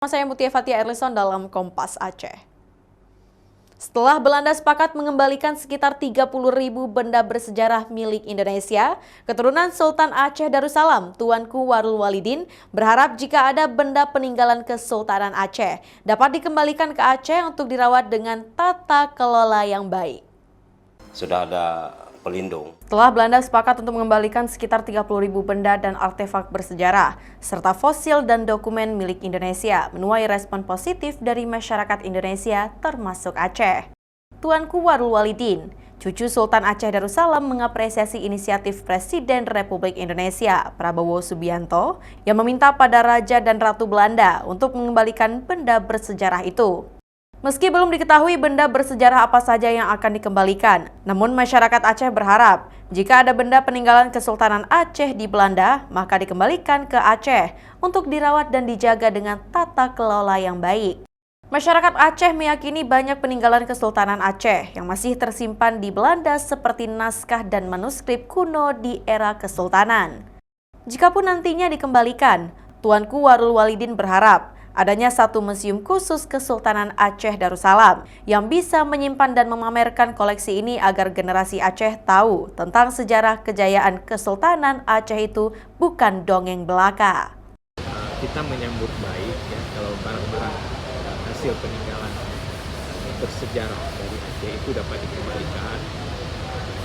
Saya Mutia Fatia Erlison dalam Kompas Aceh. Setelah Belanda sepakat mengembalikan sekitar 30.000 benda bersejarah milik Indonesia, keturunan Sultan Aceh Darussalam, Tuanku Warul Walidin, berharap jika ada benda peninggalan Kesultanan Aceh dapat dikembalikan ke Aceh untuk dirawat dengan tata kelola yang baik. Sudah ada pelindung. Setelah Belanda sepakat untuk mengembalikan sekitar 30.000 benda dan artefak bersejarah, serta fosil dan dokumen milik Indonesia, menuai respon positif dari masyarakat Indonesia termasuk Aceh. Tuanku Warul Walidin, cucu Sultan Aceh Darussalam, mengapresiasi inisiatif Presiden Republik Indonesia, Prabowo Subianto, yang meminta pada Raja dan Ratu Belanda untuk mengembalikan benda bersejarah itu. Meski belum diketahui benda bersejarah apa saja yang akan dikembalikan, namun masyarakat Aceh berharap jika ada benda peninggalan Kesultanan Aceh di Belanda, maka dikembalikan ke Aceh untuk dirawat dan dijaga dengan tata kelola yang baik. Masyarakat Aceh meyakini banyak peninggalan Kesultanan Aceh yang masih tersimpan di Belanda seperti naskah dan manuskrip kuno di era Kesultanan. Jikapun nantinya dikembalikan, Tuanku Warul Walidin berharap adanya satu museum khusus Kesultanan Aceh Darussalam yang bisa menyimpan dan memamerkan koleksi ini agar generasi Aceh tahu tentang sejarah kejayaan Kesultanan Aceh itu bukan dongeng belaka. Kita menyambut baik ya kalau barang-barang hasil peninggalan bersejarah dari Aceh itu dapat dikembalikan.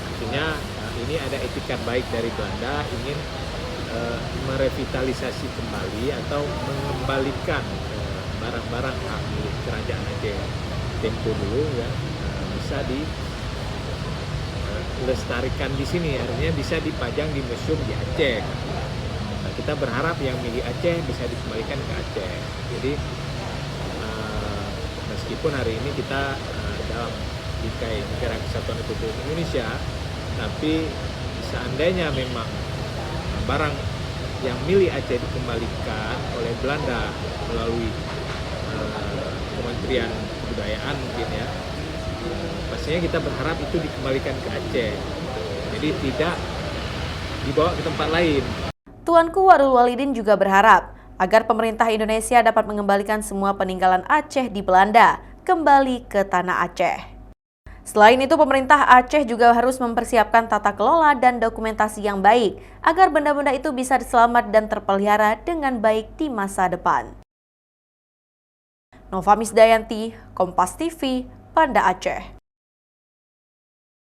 Artinya ini ada etikat baik dari Belanda ingin merevitalisasi kembali atau mengembalikan barang-barang hak milik kerajaan Aceh tempo dulu ya bisa dilestarikan di sini, artinya bisa dipajang di museum di Aceh. Nah, kita berharap yang milik Aceh bisa dikembalikan ke Aceh. Jadi meskipun hari ini kita dalam bingkai Negara Kesatuan Republik Indonesia, tapi seandainya memang barang yang milik Aceh dikembalikan oleh Belanda melalui Kementerian Kebudayaan mungkin ya, pastinya kita berharap itu dikembalikan ke Aceh, jadi tidak dibawa ke tempat lain. Tuanku Warul Walidin juga berharap agar pemerintah Indonesia dapat mengembalikan semua peninggalan Aceh di Belanda kembali ke tanah Aceh. Selain itu, pemerintah Aceh juga harus mempersiapkan tata kelola dan dokumentasi yang baik agar benda-benda itu bisa diselamat dan terpelihara dengan baik di masa depan. Nova Misdayanti, Kompas TV, Banda Aceh.